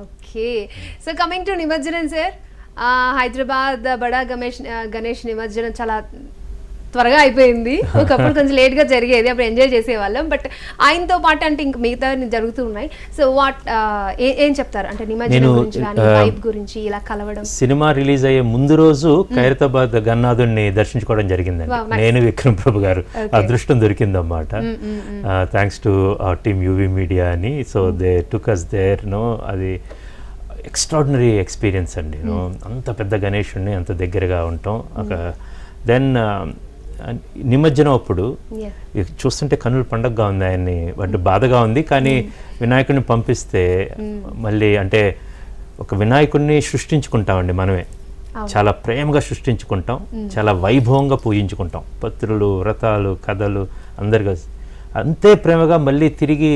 Okay. So coming to నిమజ్జనం sir, Hyderabad బడా గణేష్ నిమజ్జనం చాలా త్వరగా అయిపోయింది. ఒకప్పుడు కొంచెం లేట్గా జరిగేది, అప్పుడు ఎంజాయ్ చేసేవాళ్ళం. బట్ ఆయనతో పాటు అంటే ఇంక మిగతా జరుగుతూ ఉన్నాయి. సో ఏం చెప్తారు అంటే నిమజ్జనం గురించి కానీ వైబ్ గురించి ఇలా కలవడం? సినిమా రిలీజ్ అయ్యే ముందు రోజు ఖైరతాబాద్ గన్నాథుడిని దర్శించుకోవడం జరిగిందండి. నేను విక్రమ్ ప్రభు గారు అదృష్టం దొరికిందన్నమాట. Thanks to our team UV media అని. So they took us there. అది ఎక్స్ట్రాడినరీ ఎక్స్పీరియన్స్ అండి. అంత పెద్ద గణేషుడిని అంత దగ్గరగా ఉంటాం. దెన్ నిమజ్జనం అప్పుడు చూస్తుంటే కన్నుల పండగగా ఉంది, ఆయన్ని అంటే బాధగా ఉంది. కానీ వినాయకుడిని పంపిస్తే మళ్ళీ అంటే ఒక వినాయకుడిని సృష్టించుకుంటామండి మనమే, చాలా ప్రేమగా సృష్టించుకుంటాం, చాలా వైభవంగా పూజించుకుంటాం. పత్రులు, వ్రతాలు, కథలు అందరిగా అంతే ప్రేమగా మళ్ళీ తిరిగి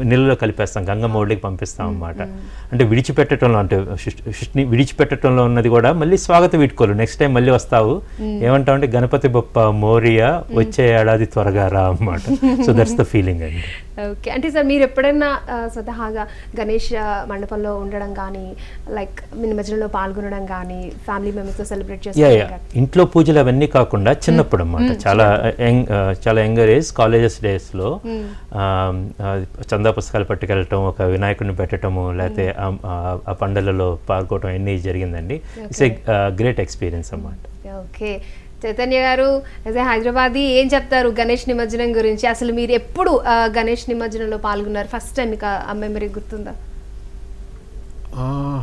నీళ్ళలో కలిపేస్తాం, గంగమ్మ ఒడికి పంపిస్తాం అన్నమాట. అంటే విడిచిపెట్టడంలో, అంటే సృష్టిని విడిచిపెట్టడంలో ఉన్నది కూడా మళ్ళీ స్వాగత వీడ్కోలు. నెక్స్ట్ టైం మళ్ళీ వస్తావు, ఏమంటావు అంటే గణపతి బప్ప మోరియా, వచ్చే ఏడాది త్వరగా రా అన్నమాట. సో దట్స్ ద ఫీలింగ్ అండి. ఓకే. అంటే సార్ మీరు ఎప్పుడైనా స్వతహాగా గణేష్ మండపంలో ఉండడం కానీ, లైక్ నిమజ్జనంలో పాల్గొనడం కానీ, ఫ్యామిలీ మెంబర్స్తో సెలబ్రేట్ చేసుకోవడం? ఇంట్లో పూజలు అవన్నీ కాకుండా చిన్నప్పుడు అన్నమాట, చాలా యంగర్ ఏజ్, కాలేజెస్ డేస్లో చందా పుస్తకాలు పట్టుకెళ్ళటం, ఒక వినాయకుడిని పెట్టడము, లేకపోతే ఆ పండుగలలో పాల్గొనడం అన్నీ జరిగిందండి. ఇట్స్ ఏ గ్రేట్ ఎక్స్పీరియన్స్ అన్నమాట. ఓకే. చైతన్య గారు యాజ్ ఏ హైదరాబాదీ ఏం చెప్తారు గణేష్ నిమజ్జనం గురించి? అసలు మీరు ఎప్పుడు గణేష్ నిమజ్జనంలో పాల్గొన్నారు? ఫస్ట్ టైం మీకు ఆ మెమరీ గుర్తుందా?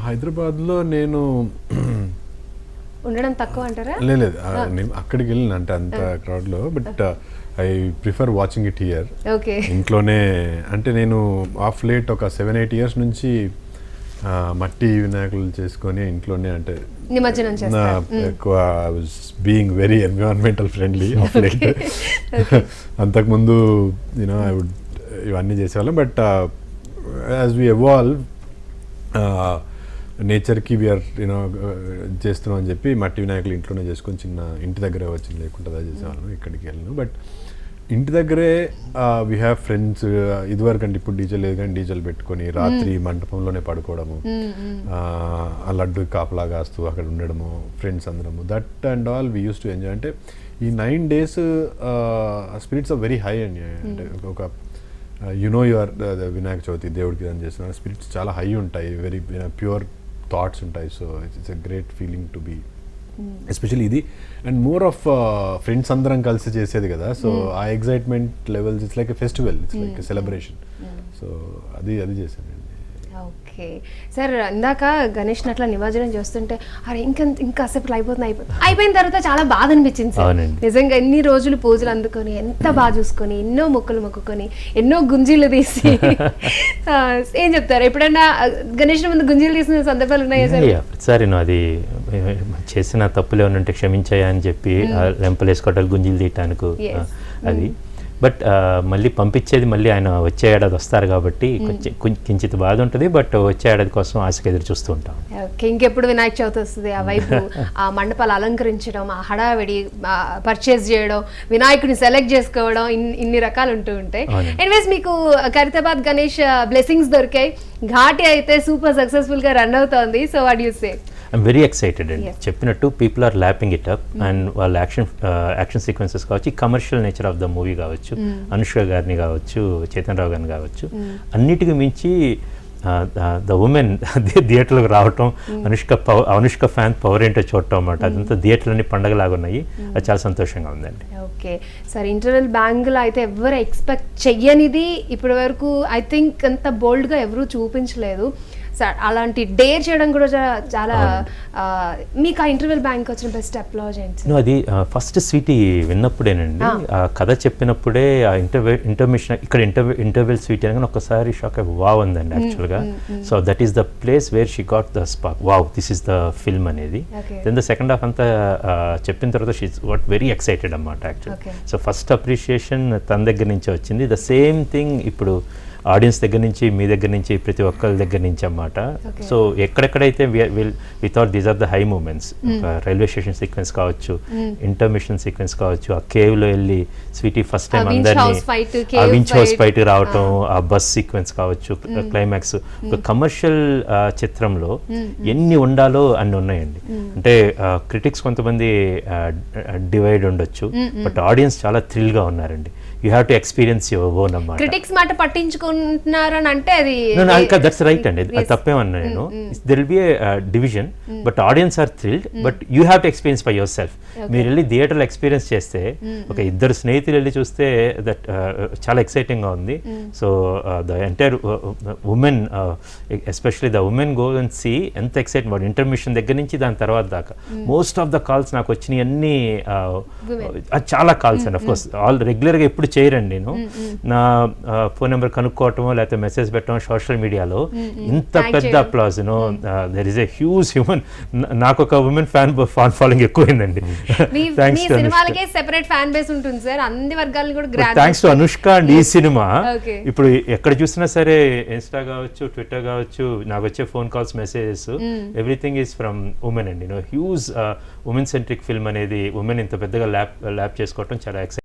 హైదరాబాద్లో నేను ఉండడం తక్కువ అంటారా? లేదు, అక్కడికి వెళ్ళిన అంటే అంత క్రౌడ్లో. But I prefer watching it here. Okay. ఇంట్లోనే అంటే నేను ఆఫ్ లేట్ ఒక 7-8 years నుంచి మట్టి వినాయకులు చేసుకొని ఇంట్లోనే అంటే నిమజ్జనం చేస్తారు. ఎక్కువ I was being very environmental friendly of late. అంతకుముందు యూనో ఐ వుడ్ ఇవన్నీ చేసేవాళ్ళం. బట్ యాజ్ వి ఎవాల్వ్ నేచర్కి వీఆర్ యూనో చేస్తున్నాం అని చెప్పి మట్టి వినాయకులు ఇంట్లోనే చేసుకొని చిన్న ఇంటి దగ్గరే వచ్చింది, లేకుండా అదే చేసేవాళ్ళం, ఇక్కడికి వెళ్ళను. బట్ ఇంటి దగ్గరే వీ హ్యావ్ ఫ్రెండ్స్. ఇదివరకు అంటే ఇప్పుడు డీజే లేదు కానీ డీజేలు పెట్టుకొని రాత్రి మంటపంలోనే పడుకోవడము, ఆ లడ్డు కాపలా కాస్తూ అక్కడ ఉండడము, ఫ్రెండ్స్ అందరము, that and all we use to enjoy. అంటే ఈ 9 days spirits are very high అండి. అంటే ఒక యునో యువర్ వినాయక చవితి దేవుడికి అని చేస్తున్న స్పిరిట్స్ చాలా హై ఉంటాయి, వెరీ ప్యూర్ థాట్స్ ఉంటాయి. So it's a great feeling to be, especially ఇది. అండ్ మోర్ ఆఫ్ ఫ్రెండ్స్ అందరం కలిసి చేసేది కదా, సో ఆ excitement levels it's like a festival, it's like a celebration. So అది చేశానండి. ఓకే సార్, ఇందాక గణేష్ అట్లా నిమజ్జనం చేస్తుంటే అరే ఇంకాసేపు అయిపోయిన తర్వాత చాలా బాధ అనిపించింది సార్. నిజంగా ఎన్ని రోజులు పూజలు అందుకొని ఎంత బాగా చూసుకొని ఎన్నో మొక్కులు మొక్కుకొని ఎన్నో గుంజీలు తీసి ఏం చెప్తారు? ఎప్పుడైనా గణేష్ ముందు గుంజీలు తీసిన సందర్భాలు ఉన్నాయా సార్? సరే, అది చేసిన తప్పులు ఏమైనా ఉంటే క్షమించాయా అని చెప్పి లెంపలు వేసుకోవటాలు, గుంజీలు తీయటానికి అది. బట్ మళ్ళీ పంపించేది మళ్ళీ ఆయన వచ్చే ఏడాది వస్తారు కాబట్టి కొంచెం కించిత్ బాధ ఉంటుంది. బట్ వచ్చే ఏడాది కోసం ఆశకు ఎదురు చూస్తూ ఉంటాం. ఇంకెప్పుడు వినాయక చవితి వస్తుంది, ఆ వైపు ఆ మండపాలు అలంకరించడం, ఆ హడావిడి పర్చేస్ చేయడం, వినాయకుడిని సెలెక్ట్ చేసుకోవడం, ఇన్ని రకాలు ఉంటూ ఉంటాయి. ఎనీవేస్ మీకు ఖైరతాబాద్ గణేష్ బ్లెస్సింగ్స్ దొరికాయి, ఘాటి అయితే సూపర్ సక్సెస్ఫుల్ గా రన్ అవుతోంది. So what you say? I'm very excited అండి. చెప్పినట్టు people are lapping it up. And వాళ్ళ యాక్షన్ సీక్వెన్సెస్ కావచ్చు, commercial nature of the movie కావచ్చు, అనుష్క గారిని కావచ్చు, చైతన్య రావు గారిని కావచ్చు, అన్నిటికీ మించి ద ఉమెన్ థియేటర్లకు రావటం, అనుష్క ఫ్యాన్ పవర్ ఏంటో చూడటం అన్నమాట. అదంతా థియేటర్లన్నీ పండగలాగా ఉన్నాయి. అది చాలా సంతోషంగా ఉందండి. ఓకే సార్, ఇంటర్వెల్ బ్యాంగ్లో అయితే ఎవరు ఎక్స్పెక్ట్ చెయ్యనిది ఇప్పటి వరకు ఐ థింక్ అంత బోల్డ్గా ఎవరూ చూపించలేదు సార్. అలాంటి డేర్ చేయడం కూడా చాలా మీకు ఆ ఇంటర్వెల్ బ్యాంక్ వచ్చిన బెస్ట్ అప్లాజ్ ఏంటి? అది ఫస్ట్ స్వీటీ విన్నప్పుడేనండి, ఆ కథ చెప్పినప్పుడే ఆ ఇంటర్మిషన్ ఇక్కడ ఇంటర్వెల్ స్వీటీ అనగానే ఒక్కసారి షాక్ అయ్యి వావ్ ఉందండి యాక్చువల్గా. So that is the place where she got the spark, wow this is the film అనేది. దెన్ ద సెకండ్ హాఫ్ అంతా చెప్పిన తర్వాత షీ గాట్ వెరీ ఎక్సైటెడ్ అన్నమాట యాక్చువల్. సో ఫస్ట్ అప్రిషియేషన్ తన దగ్గర నుంచే వచ్చింది. ద సేమ్ థింగ్ ఇప్పుడు ఆడియన్స్ దగ్గర నుంచి మీ దగ్గర నుంచి ప్రతి ఒక్కరి దగ్గర నుంచి అన్నమాట. సో ఎక్కడెక్కడైతే we thought these are the high moments, railway station sequence కావచ్చు, ఇంటర్మిషన్ సీక్వెన్స్ కావచ్చు, ఆ కేవ్ లో వెళ్ళి స్వీటీ ఫస్ట్ టైం అందరినీ ఆ వించ్ హౌస్ ఫైట్ రావటం, ఆ బస్ సీక్వెన్స్ కావచ్చు, క్లైమాక్స్. ఒక కమర్షియల్ చిత్రంలో ఎన్ని ఉండాలో అన్ని ఉన్నాయండి. అంటే క్రిటిక్స్ కొంతమంది డివైడ్ ఉండొచ్చు, బట్ ఆడియన్స్ చాలా థ్రిల్ గా ఉన్నారండి. You have to experience your own అన్నమాట. క్రిటిక్స్ మాట పట్టించుకుంటున్నారని అంటే అది దట్స్ రైట్ అండి, అది తప్పేమన్నా నేను. There will be a division, but audience are thrilled, but you have to experience by yourself. మీరు వెళ్ళి థియేటర్లో ఎక్స్పీరియన్స్ చేస్తే, ఒక ఇద్దరు స్నేహితులు వెళ్ళి చూస్తే దట్ చాలా ఎక్సైటింగ్ గా ఉంది. So the entire women, especially the women go and see ఎంత ఎక్సైట్ వాడు ఇంటర్మిషన్ దగ్గర నుంచి దాని తర్వాత దాకా. మోస్ట్ ఆఫ్ ద కాల్స్ నాకు వచ్చినాయి అన్ని చాలా కాల్స్ అండి. అఫ్కోర్స్ ఆల్ రెగ్యులర్గా ఎప్పుడు చేయరండి. నేను నా ఫోన్ నెంబర్ కనుక్కోవటమో లేకపోతే మెసేజ్ పెట్టడం సోషల్ మీడియాలో ఇంత పెద్ద applause, there is a huge human. నాకు ఒక ఉమెన్ ఫ్యాన్ ఫాలోయింగ్ ఎక్కువైందండి. థ్యాంక్స్ టు అనుష్క అండ్ ఈ సినిమా. ఇప్పుడు ఎక్కడ చూసినా సరే, ఇన్స్టా కావచ్చు, ట్విట్టర్ కావచ్చు, నాకు వచ్చే phone calls, messages, everything is from women అండి. హ్యూజ్ ఉమెన్ సెంట్రిక్ ఫిల్మ్ అనేది, ఉమెన్ ఇంత పెద్దగా ల్యాప్ చేసుకోవటం చాలా ఎక్సైటింగ్.